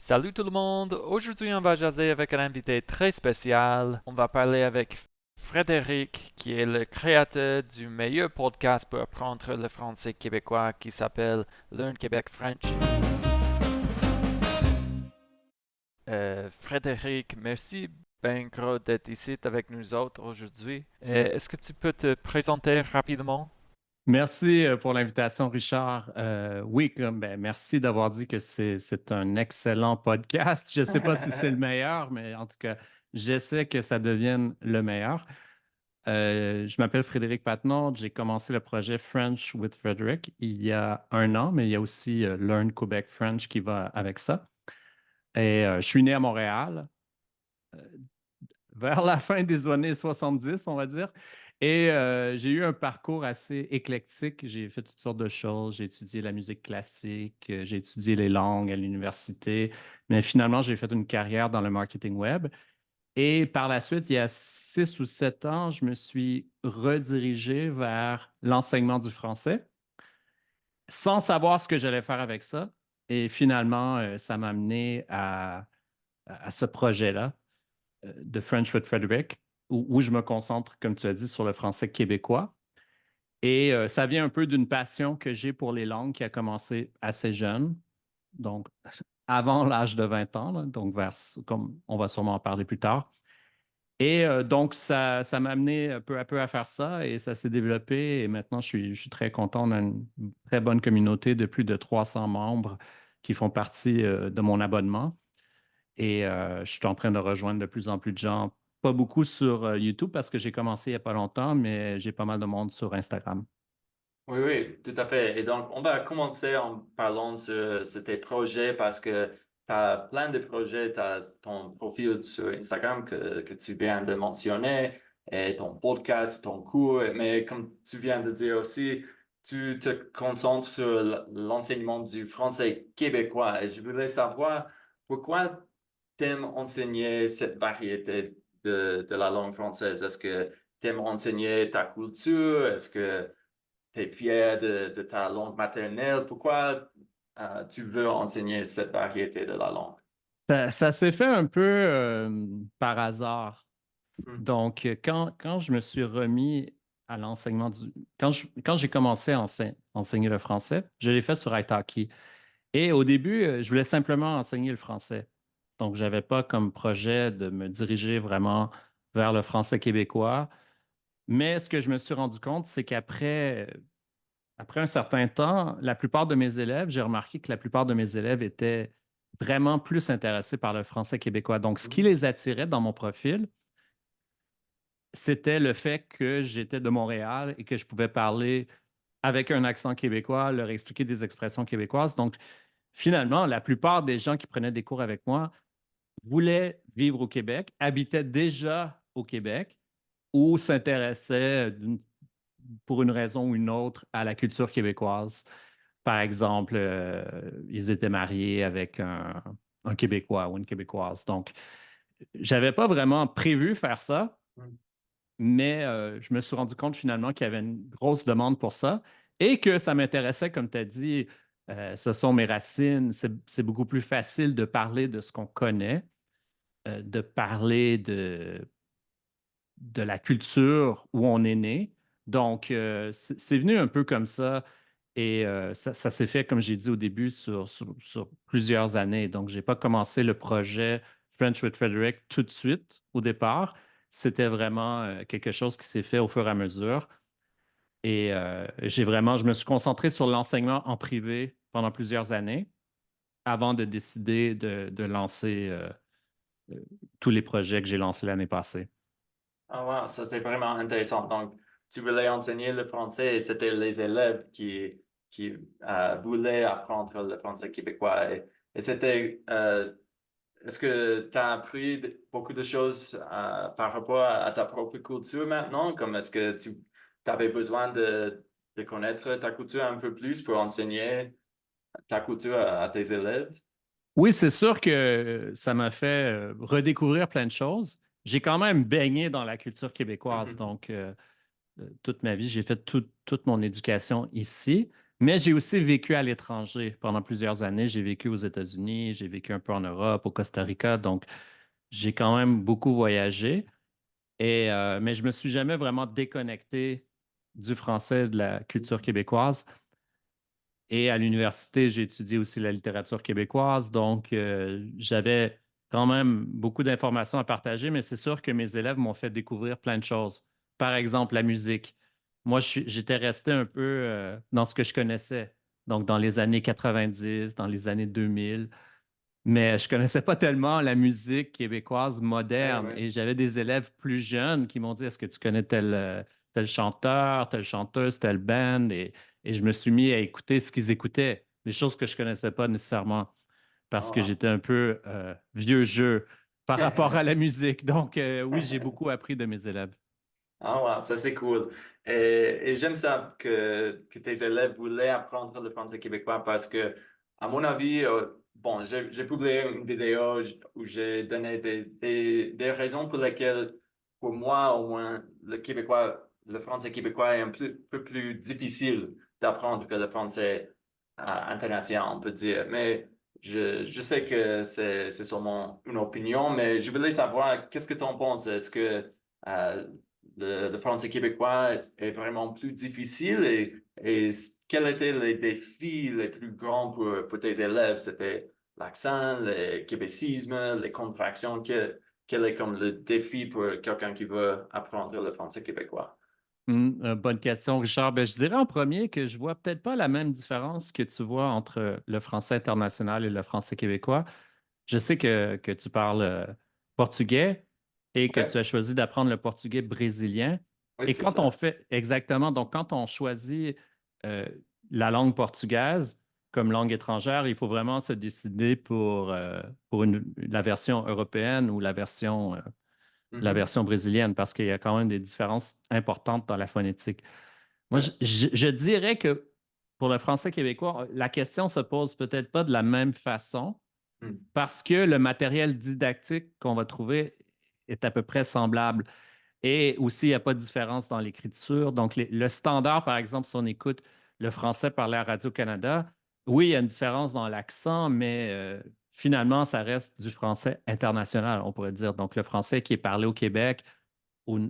Salut tout le monde! Aujourd'hui, on va jaser avec un invité très spécial. On va parler avec Frédéric, qui est le créateur du meilleur podcast pour apprendre le français québécois qui s'appelle Learn Québec French. Frédéric, merci ben gros d'être ici avec nous autres aujourd'hui. Est-ce que tu peux te présenter rapidement? Merci pour l'invitation, Richard. Oui, merci d'avoir dit que c'est un excellent podcast. Je ne sais pas si c'est le meilleur, mais en tout cas, j'essaie que ça devienne le meilleur. Je m'appelle Frédéric Patnaud. J'ai commencé le projet French with Frederick il y a un an, mais il y a aussi Learn Quebec French qui va avec ça. Et je suis né à Montréal vers la fin des années 70, on va dire. Et j'ai eu un parcours assez éclectique. J'ai fait toutes sortes de choses. J'ai étudié la musique classique, j'ai étudié les langues à l'université, mais finalement, j'ai fait une carrière dans le marketing web. Et par la suite, il y a 6 ou 7 ans, je me suis redirigé vers l'enseignement du français sans savoir ce que j'allais faire avec ça. Et finalement, ça m'a amené à ce projet-là de French with Frederick, où je me concentre, comme tu as dit, sur le français québécois. Et ça vient un peu d'une passion que j'ai pour les langues qui a commencé assez jeune, donc avant l'âge de 20 ans, là, donc comme on va sûrement en parler plus tard. Et donc, ça m'a amené peu à peu à faire ça et ça s'est développé. Et maintenant, je suis très content. On a une très bonne communauté de plus de 300 membres qui font partie de mon abonnement. Et je suis en train de rejoindre de plus en plus de gens, pas beaucoup sur YouTube parce que j'ai commencé il n'y a pas longtemps, mais j'ai pas mal de monde sur Instagram. Oui, oui, tout à fait. Et donc, on va commencer en parlant sur tes projets parce que tu as plein de projets. Tu as ton profil sur Instagram que tu viens de mentionner, et ton podcast, ton cours. Mais comme tu viens de dire aussi, tu te concentres sur l'enseignement du français québécois. Et je voulais savoir pourquoi tu aimes enseigner cette variété de la langue française. Est-ce que tu aimes enseigner ta culture? Est-ce que tu es fier de ta langue maternelle? Pourquoi tu veux enseigner cette variété de la langue? Ça s'est fait un peu par hasard. Hmm. Donc, quand je me suis remis à l'enseignement quand j'ai commencé à enseigner le français, je l'ai fait sur Italki. Et au début, je voulais simplement enseigner le français. Donc, je n'avais pas comme projet de me diriger vraiment vers le français québécois. Mais ce que je me suis rendu compte, c'est après un certain temps, la plupart de mes élèves, j'ai remarqué que la plupart de mes élèves étaient vraiment plus intéressés par le français québécois. Donc, ce qui les attirait dans mon profil, c'était le fait que j'étais de Montréal et que je pouvais parler avec un accent québécois, leur expliquer des expressions québécoises. Donc, finalement, la plupart des gens qui prenaient des cours avec moi voulaient vivre au Québec, habitaient déjà au Québec ou s'intéressaient pour une raison ou une autre à la culture québécoise. Par exemple, ils étaient mariés avec un Québécois ou une Québécoise. Donc, j'avais pas vraiment prévu faire ça, mais je me suis rendu compte finalement qu'il y avait une grosse demande pour ça et que ça m'intéressait, comme tu as dit, ce sont mes racines. C'est beaucoup plus facile de parler de ce qu'on connaît, de parler de la culture où on est né. Donc, c'est venu un peu comme ça. Et ça s'est fait, comme j'ai dit au début, sur plusieurs années. Donc, je n'ai pas commencé le projet French with Frederick tout de suite au départ. C'était vraiment quelque chose qui s'est fait au fur et à mesure. Et je me suis concentré sur l'enseignement en privé pendant plusieurs années avant de décider de lancer euh, tous les projets que j'ai lancés l'année passée. Ah ouais, ça c'est vraiment intéressant. Donc, tu voulais enseigner le français et c'était les élèves qui voulaient apprendre le français québécois. Et c'était, est-ce que tu as appris beaucoup de choses par rapport à ta propre culture maintenant? Comme est-ce que tu avais besoin de connaître ta culture un peu plus pour enseigner ta culture à tes élèves? Oui, c'est sûr que ça m'a fait redécouvrir plein de choses. J'ai quand même baigné dans la culture québécoise, Mhm. donc toute ma vie, j'ai fait toute mon éducation ici. Mais j'ai aussi vécu à l'étranger pendant plusieurs années. J'ai vécu aux États-Unis, j'ai vécu un peu en Europe, au Costa Rica. Donc, j'ai quand même beaucoup voyagé. Mais je me suis jamais vraiment déconnecté du français, de la culture québécoise. Et à l'université, j'ai étudié aussi la littérature québécoise. Donc, j'avais quand même beaucoup d'informations à partager, mais c'est sûr que mes élèves m'ont fait découvrir plein de choses. Par exemple, la musique. Moi, j'étais resté un peu dans ce que je connaissais. Donc, dans les années 90, dans les années 2000. Mais je connaissais pas tellement la musique québécoise Ouais, moderne. ouais. Et j'avais des élèves plus jeunes qui m'ont dit, est-ce que tu connais tel chanteur, telle chanteuse, telle band? Et je me suis mis à écouter ce qu'ils écoutaient, des choses que je connaissais pas nécessairement parce que Ah, j'étais un peu vieux jeu par rapport à la musique. Donc, oui, j'ai ouais. beaucoup appris de mes élèves. Ah ouais, ça c'est cool. Et j'aime ça que tes élèves voulaient apprendre le français québécois parce que, à mon avis, bon, j'ai publié une vidéo où j'ai donné des raisons pour lesquelles, pour moi au moins, le français québécois est un peu plus difficile d'apprendre que le français international, on peut dire. Mais je sais que c'est seulement une opinion, mais je voulais savoir, qu'est-ce que tu en penses? Est-ce que euh, le français québécois est vraiment plus difficile et quels étaient les défis les plus grands pour tes élèves? C'était l'accent, le québécisme, les contractions. Quel est comme le défi pour quelqu'un qui veut apprendre le français québécois? Bonne question, Richard. Ben, je dirais en premier que je vois peut-être pas la même différence que tu vois entre le français international et le français québécois. Je sais que tu parles portugais et que tu OK? as choisi d'apprendre le portugais brésilien. Oui, Et c'est quand on ça. fait exactement, donc quand on choisit euh, la langue portugaise comme langue étrangère, il faut vraiment se décider pour la version européenne ou la Mhm. version brésilienne parce qu'il y a quand même des différences importantes dans la phonétique. Moi, Ouais. je dirais que pour le français québécois, la question se pose peut-être pas de la même façon Mm. parce que le matériel didactique qu'on va trouver est à peu près semblable. Et aussi, il n'y a pas de différence dans l'écriture. Donc, le standard, par exemple, si on écoute le français parlé à Radio-Canada, oui, il y a une différence dans l'accent, mais finalement, ça reste du français international, on pourrait dire. Donc, le français qui est parlé au Québec, ou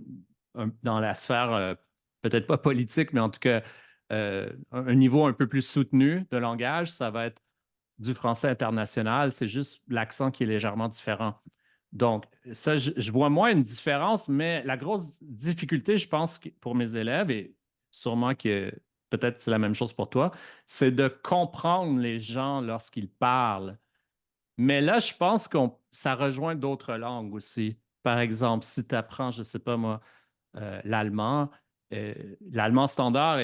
dans la sphère, peut-être pas politique, mais en tout cas, un niveau un peu plus soutenu de langage, ça va être du français international. C'est juste l'accent qui est légèrement différent. Donc, ça, je vois moins une différence, mais la grosse difficulté, je pense, pour mes élèves, et sûrement que peut-être c'est la même chose pour toi, c'est de comprendre les gens lorsqu'ils parlent. Mais là, je pense que ça rejoint d'autres langues aussi. Par exemple, si tu apprends, je ne sais pas moi, l'allemand, l'allemand standard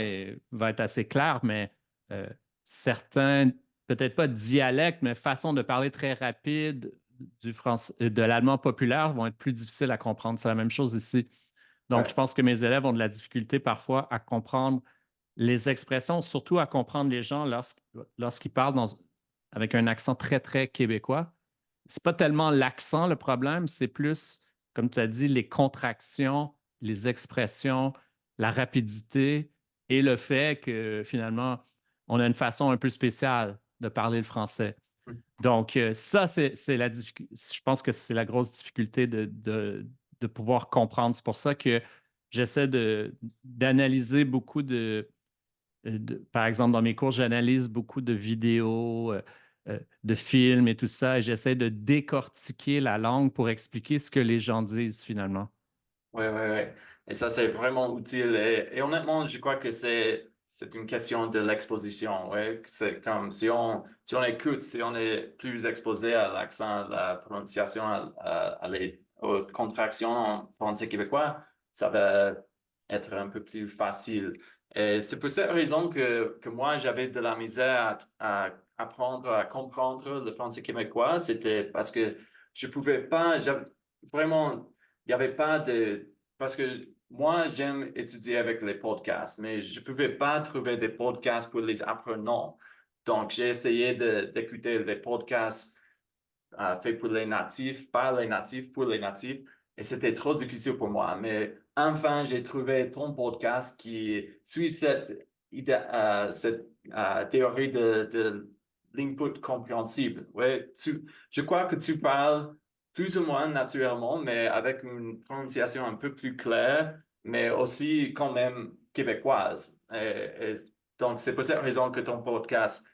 va être assez clair, mais euh, certains, peut-être pas dialectes, mais façon de parler très rapide du français, de l'allemand populaire vont être plus difficiles à comprendre. C'est la même chose ici. Donc, je Ouais. pense que mes élèves ont de la difficulté parfois à comprendre les expressions, surtout à comprendre les gens lorsqu'ils parlent avec un accent très, très québécois. C'est pas tellement l'accent le problème, c'est plus, comme tu as dit, les contractions, les expressions, la rapidité et le fait que finalement, on a une façon un peu spéciale de parler le français. Mm. Donc, ça, c'est la difficulté. Je pense que c'est la grosse difficulté de pouvoir comprendre. C'est pour ça que j'essaie d'analyser beaucoup par exemple, dans mes cours, j'analyse beaucoup de vidéos, de films et tout ça, et j'essaie de décortiquer la langue pour expliquer ce que les gens disent finalement. Oui, oui, oui. Et ça, c'est vraiment utile. Et honnêtement, je crois que c'est une question de l'exposition. Ouais. C'est comme si on écoute, si on est plus exposé à l'accent, à la prononciation, aux contractions en français québécois, ça va être un peu plus facile. Et c'est pour cette raison que moi, j'avais de la misère à apprendre à comprendre le français québécois. C'était parce que je pouvais pas, vraiment, il n'y avait pas de... Parce que moi, j'aime étudier avec les podcasts, mais je ne pouvais pas trouver des podcasts pour les apprenants. Donc, j'ai essayé d'écouter des podcasts faits pour les natifs, par les natifs, pour les natifs, et c'était trop difficile pour moi. Mais enfin, j'ai trouvé ton podcast qui suit cette cette théorie de l'input compréhensible. Ouais, je crois que tu parles plus ou moins naturellement, mais avec une prononciation un peu plus claire, mais aussi quand même québécoise. Donc, c'est pour cette raison que ton podcast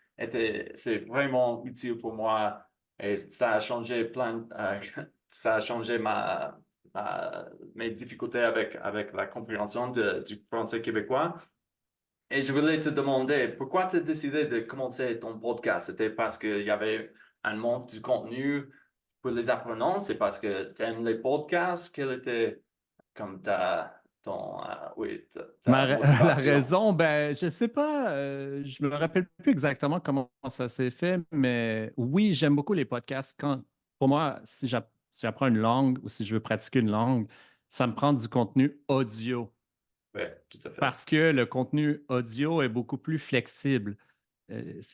c'est vraiment utile pour moi et ça a changé ça a changé mes difficultés avec la compréhension du français québécois. Et je voulais te demander, pourquoi tu as décidé de commencer ton podcast? C'était parce qu'il y avait un manque du contenu pour les apprenants? C'est parce que tu aimes les podcasts? Quelle était comme ta La motivation? raison, ben, je sais pas, je me rappelle plus exactement comment ça s'est fait, mais oui, j'aime beaucoup les podcasts. Pour moi, si j'apprends une langue ou si je veux pratiquer une langue, ça me prend du contenu audio Oui, tout à fait. parce que le contenu audio est beaucoup plus flexible.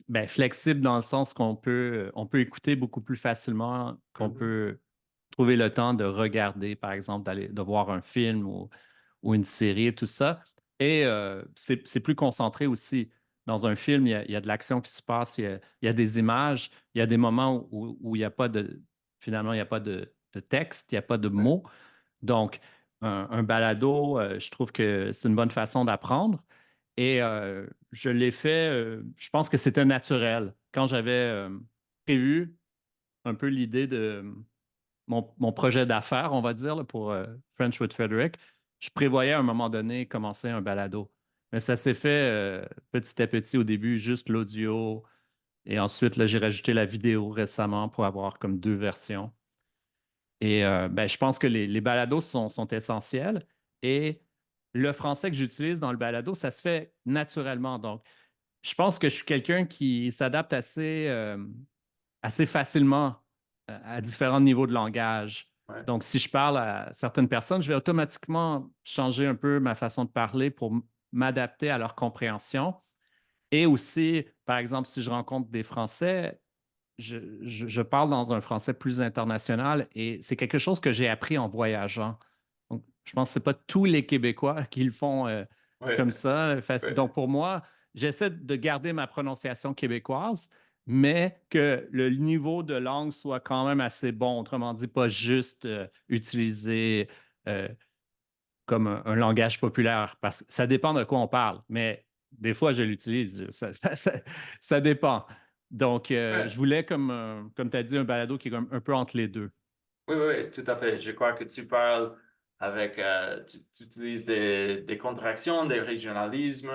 Ben, flexible dans le sens on peut écouter beaucoup plus facilement, qu'on Mhm. peut trouver le temps de regarder, par exemple, de voir un film ou une série, tout ça. Et c'est plus concentré aussi. Dans un film, il y a de l'action qui se passe, il y a des images, il y a des moments où il n'y a pas finalement, il n'y a pas de texte, il n'y a pas de Oui, mots. Donc, un balado, je trouve que c'est une bonne façon d'apprendre. Et je l'ai fait, je pense que c'était naturel. Quand j'avais prévu un peu l'idée de mon projet d'affaires, on va dire, là, pour French with Frederick, je prévoyais à un moment donné commencer un balado. Mais ça s'est fait petit à petit au début, juste l'audio. Et ensuite, là, j'ai rajouté la vidéo récemment pour avoir comme deux versions. Et ben, je pense que les balados sont essentiels. Et le français que j'utilise dans le balado, ça se fait naturellement. Donc, je pense que je suis quelqu'un qui s'adapte assez facilement à différents niveaux de langage. ouais, Donc, si je parle à certaines personnes, je vais automatiquement changer un peu ma façon de parler pour m'adapter à leur compréhension. Et aussi, par exemple, si je rencontre des Français, je parle dans un français plus international et c'est quelque chose que j'ai appris en voyageant. Donc, je pense que ce n'est pas tous les Québécois qui le font ouais, comme ça. ouais, Donc, pour moi, j'essaie de garder ma prononciation québécoise, mais que le niveau de langue soit quand même assez bon. Autrement dit, pas juste utilisé euh, comme un langage populaire, parce que ça dépend de quoi on parle, mais des fois, je l'utilise. Ça dépend. Donc, je ouais. voulais, comme tu as dit, un balado qui est comme un peu entre les deux. Oui, oui, oui, tout à fait. Je crois que tu parles tu utilises des contractions, des régionalismes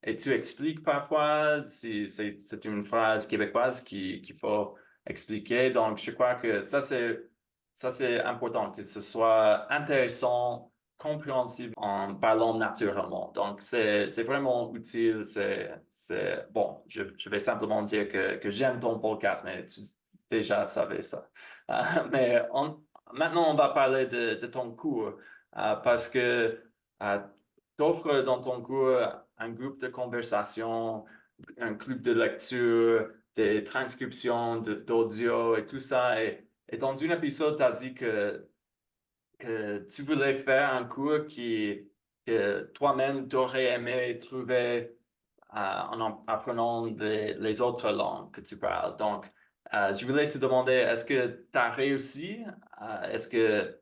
et tu expliques parfois si c'est une phrase québécoise qu'il faut expliquer. Donc, je crois que ça, c'est important, que ce soit intéressant, compréhensible en parlant naturellement. Donc, c'est vraiment utile. Bon, je vais simplement dire que j'aime ton podcast, mais tu déjà savais ça. Mais maintenant, on va parler de ton cours parce que tu offres dans ton cours un groupe de conversation, un club de lecture, des transcriptions d'audio et tout ça. Et dans un épisode, tu as dit que tu voulais faire un cours que toi-même, tu aurais aimé trouver en apprenant les autres langues que tu parles. Donc, je voulais te demander, est-ce que tu as réussi?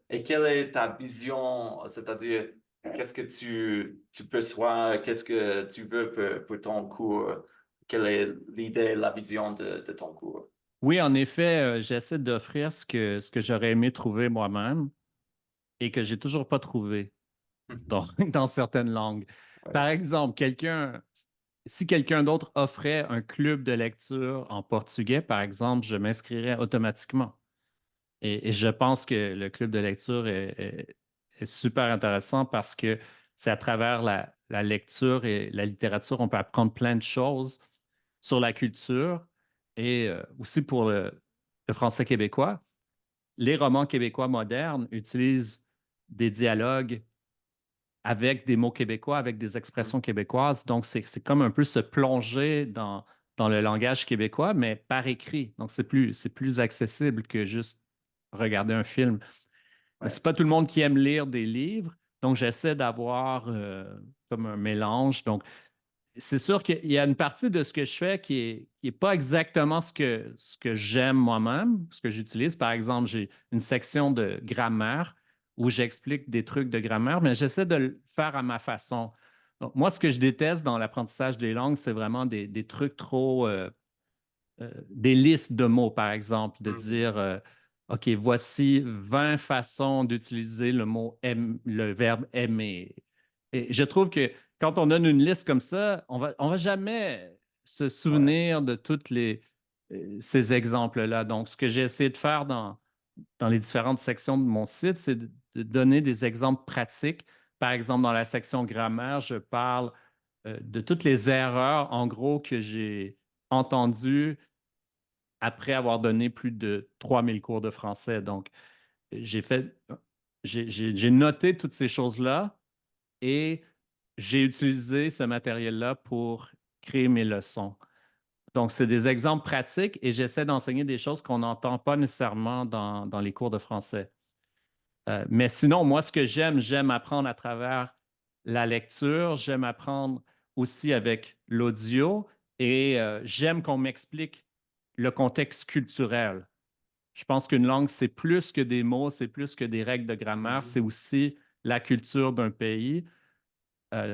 Et quelle est ta vision? C'est-à-dire, qu'est-ce que tu perçois? Qu'est-ce que tu veux pour ton cours? Quelle est l'idée, la vision de ton cours? Oui, en effet, j'essaie d'offrir ce que j'aurais aimé trouver moi-même et que j'ai toujours pas trouvé dans, dans certaines langues. Par Ouais. exemple, si quelqu'un d'autre offrait un club de lecture en portugais, par exemple, je m'inscrirais automatiquement. Et je pense que le club de lecture est super intéressant parce que c'est à travers la lecture et la littérature, on peut apprendre plein de choses sur la culture et aussi pour le français québécois. Les romans québécois modernes utilisent des dialogues avec des mots québécois, avec des Mhm. expressions québécoises. Donc, c'est comme un peu se plonger dans le langage québécois, mais par écrit. Donc, c'est plus accessible que juste regarder un film. Mais Ouais. c'est pas tout le monde qui aime lire des livres. Donc, j'essaie d'avoir comme un mélange. Donc, c'est sûr qu'il y a une partie de ce que je fais qui est pas exactement ce que j'aime moi-même, ce que j'utilise. Par exemple, j'ai une section de grammaire où j'explique des trucs de grammaire, mais j'essaie de le faire à ma façon. Donc, moi, ce que je déteste dans l'apprentissage des langues, c'est vraiment des trucs trop, des listes de mots, par exemple, de Mhm. dire, OK, voici 20 façons d'utiliser le verbe aimer. Et je trouve que quand on donne une liste comme ça, on va jamais se Ouais. souvenir de tous ces exemples-là. Donc, ce que j'ai essayé de faire dans les différentes sections de mon site, c'est de donner des exemples pratiques. Par exemple, dans la section grammaire, je parle de toutes les erreurs, en gros, que j'ai entendues après avoir donné plus de 3000 cours de français. Donc, j'ai fait, j'ai noté toutes ces choses-là et j'ai utilisé ce matériel-là pour créer mes leçons. Donc, c'est des exemples pratiques et j'essaie d'enseigner des choses qu'on n'entend pas nécessairement dans les cours de français. Mais sinon, moi, ce que j'aime apprendre à travers la lecture, j'aime apprendre aussi avec l'audio et j'aime qu'on m'explique le contexte culturel. Je pense qu'une langue, c'est plus que des mots, c'est plus que des règles de grammaire, c'est Mhm. aussi la culture d'un pays,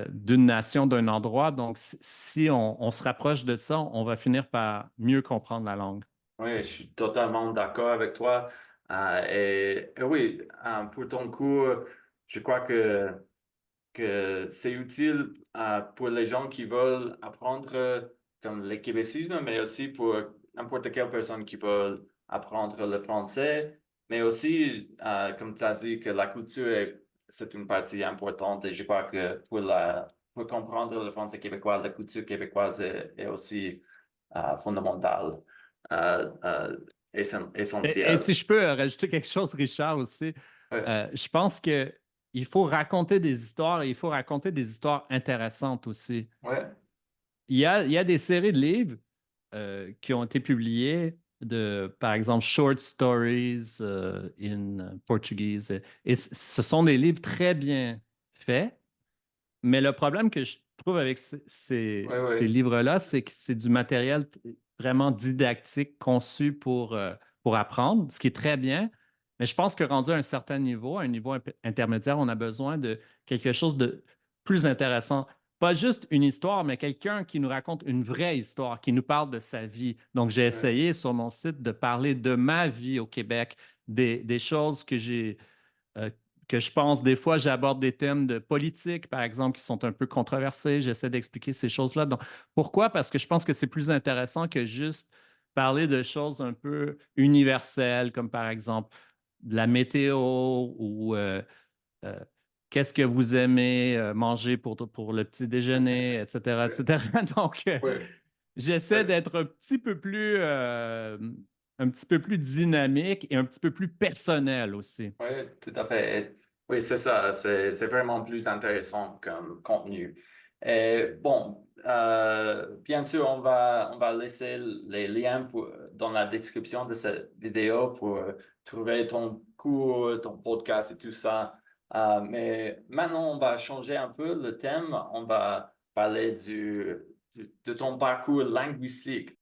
d'une nation, d'un endroit. Donc, si on se rapproche de ça, on va finir par mieux comprendre la langue. Oui, je suis totalement d'accord avec toi. Et oui, pour ton cours, je crois que c'est utile pour les gens qui veulent apprendre comme le québécoisme, mais aussi pour n'importe quelle personne qui veut apprendre le français. Mais aussi, comme tu as dit, que la culture, c'est une partie importante. Et je crois que pour comprendre le français québécois, la culture québécoise est aussi fondamentale, Et essentielle. si je peux rajouter quelque chose, Richard, aussi, Ouais, je pense que il faut raconter des histoires et il faut raconter des histoires intéressantes aussi. ouais, Il y a des séries de livres qui ont été publiées par exemple, Short Stories in Portuguese. Et ce sont des livres très bien faits, mais le problème que je trouve avec ouais, ces ouais, livres-là, c'est que c'est du matériel vraiment didactique conçu pour apprendre, ce qui est très bien. Mais je pense que rendu à un certain niveau, à un niveau intermédiaire, on a besoin de quelque chose de plus intéressant. Pas juste une histoire, mais quelqu'un qui nous raconte une vraie histoire, qui nous parle de sa vie. Donc, j'ai ouais, essayé sur mon site de parler de ma vie au Québec, des choses euh, que je pense, des fois, j'aborde des thèmes de politique, par exemple, qui sont un peu controversés. J'essaie d'expliquer ces choses-là. Donc, pourquoi? Parce que je pense que c'est plus intéressant que juste parler de choses un peu universelles, comme par exemple de la météo ou euh, qu'est-ce que vous aimez manger pour le petit déjeuner, etc., ouais, etc. Donc, ouais. j'essaie d'être un petit peu plus dynamique et un petit peu plus personnel aussi. Oui, tout à fait. Oui, c'est ça. C'est vraiment plus intéressant comme contenu. Et bon, bien sûr, on va laisser les liens dans la description de cette vidéo pour trouver ton cours, ton podcast et tout ça. Mais maintenant, on va changer un peu le thème. On va parler de ton parcours linguistique.